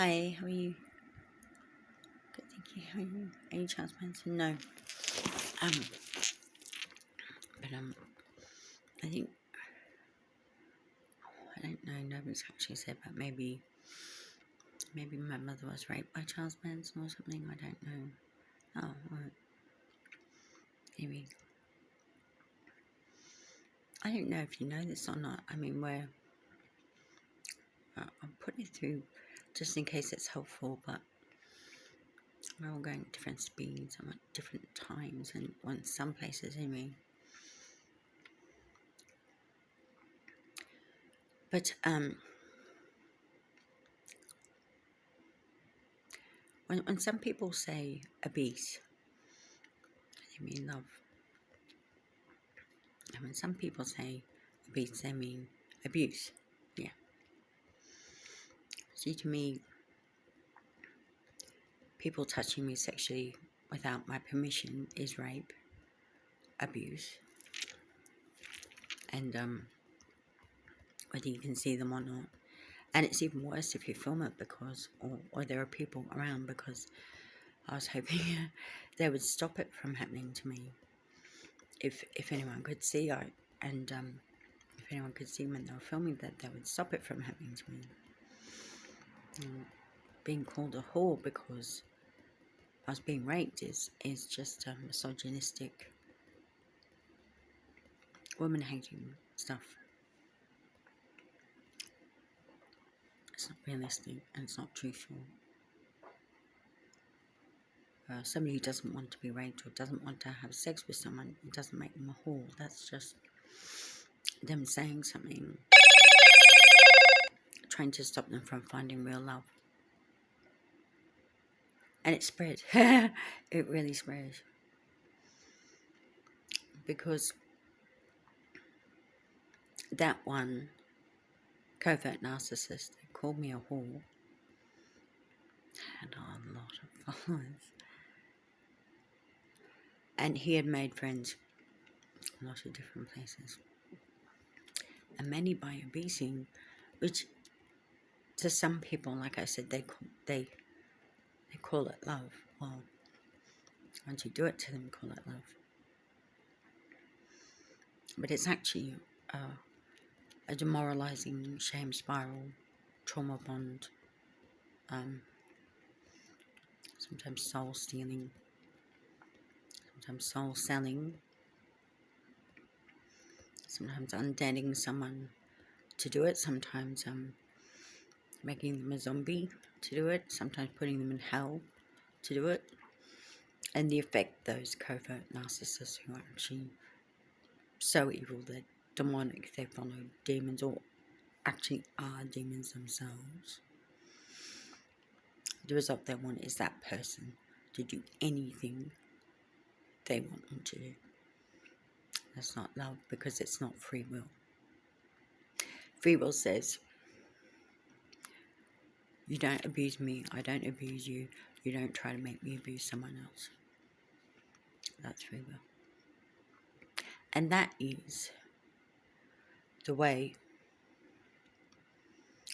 Hi, how are you? Good, thank you. How are you? Any chance, Manson? No. Um, but I think I don't know. Nobody's actually said, but maybe my mother was raped by Charles Manson or something. I don't know. Oh, right. Maybe. I don't know if you know this or not. I mean, I'll put it through just in case it's helpful, but we're all going at different speeds and at different times and on some places anyway. But when some people say abuse, they mean love. And when some people say abuse, they mean abuse. Yeah. See, to me, people touching me sexually without my permission is rape, abuse, and whether you can see them or not. And it's even worse if you film it because, or there are people around, because I was hoping they would stop it from happening to me. If anyone could see, if anyone could see when they were filming that, they would stop it from happening to me. Being called a whore because I was being raped is just misogynistic, woman-hating stuff. It's not realistic and it's not truthful. Somebody who doesn't want to be raped or doesn't want to have sex with someone, it doesn't make them a whore. That's just them saying something, trying to stop them from finding real love. And it spread. It really spread. Because that one covert narcissist called me a whore had a lot of followers. And he had made friends in a lot of different places. And many by abusing, which to some people, like I said, they call it love. Well, once you do it to them, call it love. But it's actually a demoralizing shame spiral, trauma bond, sometimes soul stealing, sometimes soul selling, sometimes undeading someone to do it, sometimes making them a zombie to do it, sometimes putting them in hell to do it. And the effect those covert narcissists who are actually so evil, they're demonic, they follow demons or actually are demons themselves. The result they want is that person to do anything they want them to do. That's not love because it's not free will. Free will says, you don't abuse me, I don't abuse you, you don't try to make me abuse someone else. That's free will. And that is the way